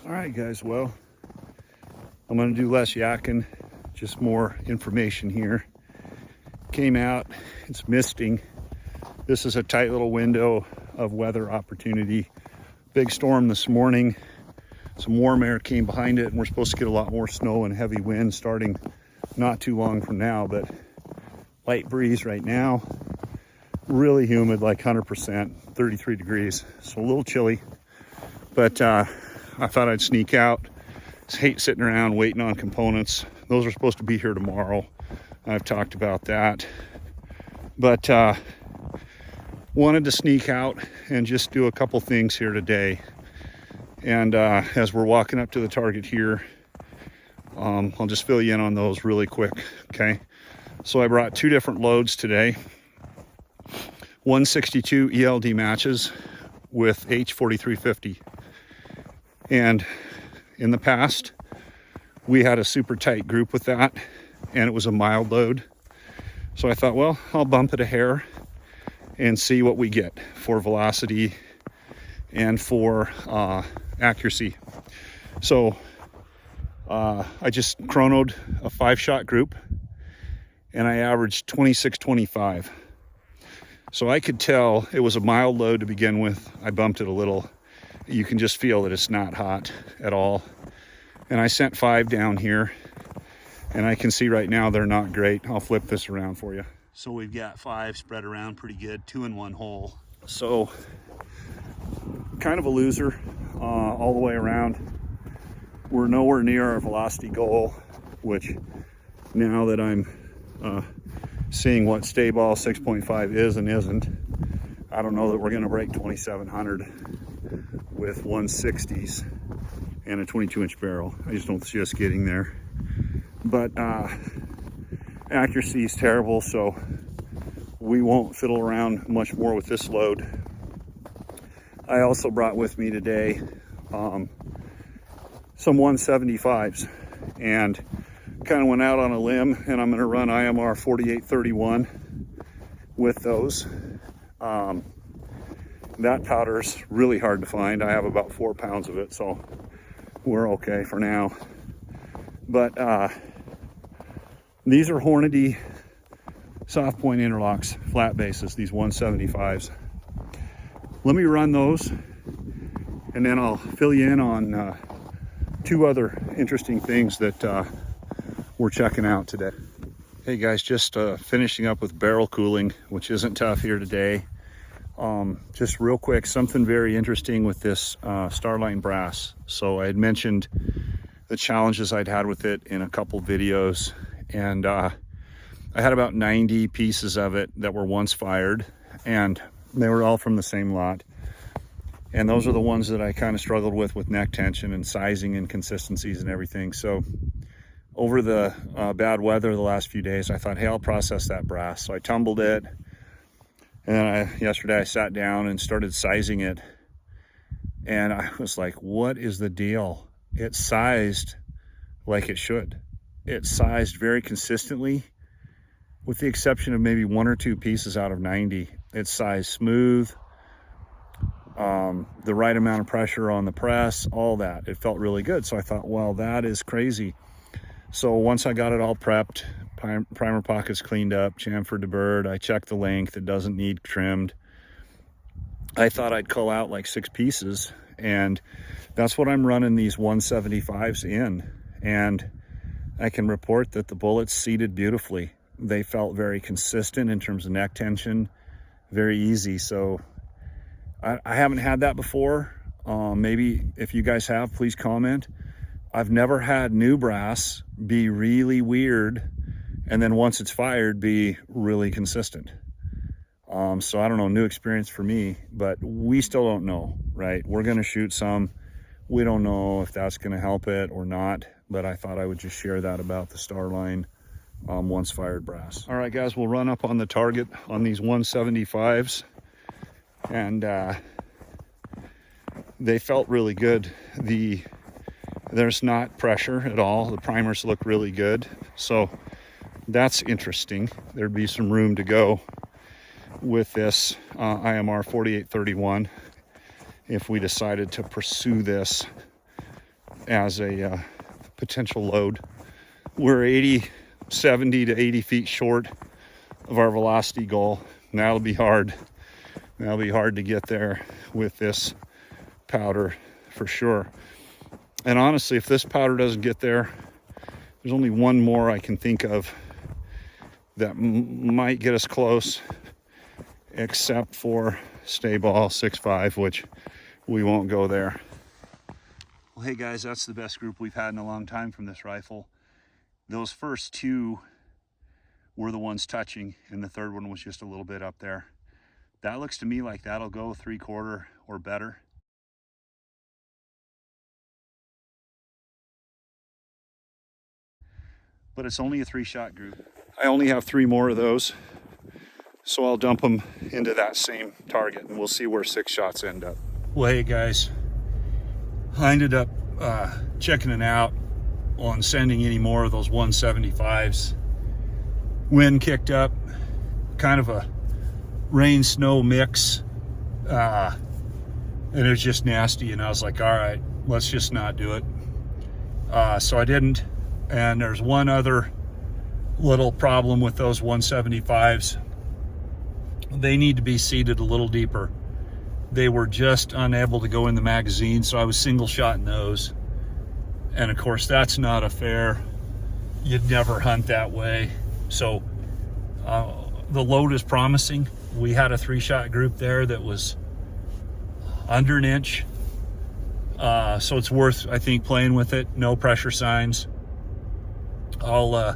All right, guys, well, I'm gonna do less yakking, just more information here. Came out, it's misting. This is a tight little window of weather opportunity. Big storm this morning. Some warm air came behind it, and we're supposed to get a lot more snow and heavy wind starting not too long from now, but light breeze right now. Really humid, like 100%, 33 degrees. So a little chilly, but I thought I'd sneak out. I hate sitting around waiting on components. Those are supposed to be here tomorrow. I've talked about that, but wanted to sneak out and just do a couple things here today. And as we're walking up to the target here, I'll just fill you in on those really quick, okay? So I brought two different loads today. 162 ELD matches with H4350. And in the past, we had a super tight group with that, and it was a mild load. So I thought, well, I'll bump it a hair and see what we get for velocity and for accuracy. So I just chronoed a 5-shot group, and I averaged 26.25. So I could tell it was a mild load to begin with. I bumped it a little. You can just feel that it's not hot at all. And I sent 5 down here, and I can see right now they're not great. I'll flip this around for you. So we've got 5 spread around pretty good, 2 in 1 hole. So kind of a loser all the way around. We're nowhere near our velocity goal, which now that I'm seeing what Staball 6.5 is and isn't, I don't know that we're gonna break 2700 with 160s and a 22-inch barrel. I just don't see us getting there. But accuracy is terrible, so we won't fiddle around much more with this load. I also brought with me today some 175s, and kind of went out on a limb, and I'm going to run IMR 4831 with those. That powder's really hard to find. I have about 4 pounds of it, so we're okay for now. But these are Hornady soft point interlocks, flat bases, these 175s. Let me run those, and then I'll fill you in on 2 other interesting things that we're checking out today. Hey guys, just finishing up with barrel cooling, which isn't tough here today. Just real quick, something very interesting with this Starline brass. So I had mentioned the challenges I'd had with it in a couple videos, and I had about 90 pieces of it that were once fired, and they were all from the same lot. And those are the ones that I kind of struggled with neck tension and sizing inconsistencies and everything. So over the bad weather the last few days, I thought, hey, I'll process that brass. So I tumbled it, and yesterday I sat down and started sizing it, and I was like, what is the deal? It's sized like it should. It's sized very consistently, with the exception of maybe 1 or 2 pieces out of 90. It's sized smooth, the right amount of pressure on the press, all that. It felt really good. So I thought, well, that is crazy. So once I got it all prepped, primer pockets cleaned up, chamfered to bird, I checked the length, it doesn't need trimmed. I thought I'd cull out like 6 pieces, and that's what I'm running these 175s in. And I can report that the bullets seated beautifully. They felt very consistent in terms of neck tension, very easy. So I haven't had that before. Maybe if you guys have, please comment. I've never had new brass be really weird, and then once it's fired, be really consistent. So I don't know, new experience for me, but we still don't know, right? We're gonna shoot some. We don't know if that's gonna help it or not, but I thought I would just share that about the Starline once fired brass. All right, guys, we'll run up on the target on these 175s, and they felt really good. There's not pressure at all. The primers look really good, so that's interesting. There'd be some room to go with this IMR 4831 if we decided to pursue this as a potential load. We're 70 to 80 feet short of our velocity goal. And that'll be hard. That'll be hard to get there with this powder for sure. And honestly, if this powder doesn't get there, there's only one more I can think of that might get us close, except for Staball 6.5, which we won't go there. Well, hey guys, that's the best group we've had in a long time from this rifle. Those first two were the ones touching, and the third one was just a little bit up there. That looks to me like that'll go 3/4 or better. But it's only a 3-shot group. I only have 3 more of those, so I'll dump them into that same target, and we'll see where 6 shots end up. Well, hey guys, I ended up checking it out on sending any more of those 175s. Wind kicked up, kind of a rain snow mix, and it was just nasty, and I was like, all right, let's just not do it. So I didn't. And there's one other little problem with those 175s. They need to be seated a little deeper. They were just unable to go in the magazine, so I was single shotting those. And of course, that's not a fair. You'd never hunt that way. So the load is promising. We had a 3-shot group there that was under an inch. So it's worth, I think, playing with it. No pressure signs. I'll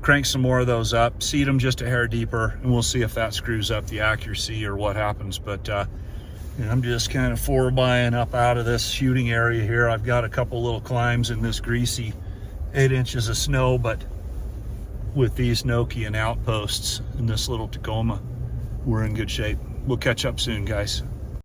crank some more of those up, seat them just a hair deeper, and we'll see if that screws up the accuracy or what happens. But I'm just kind of 4-bying up out of this shooting area here. I've got a couple little climbs in this greasy 8 inches of snow, but with these Nokian outposts in this little Tacoma, we're in good shape. We'll catch up soon, guys.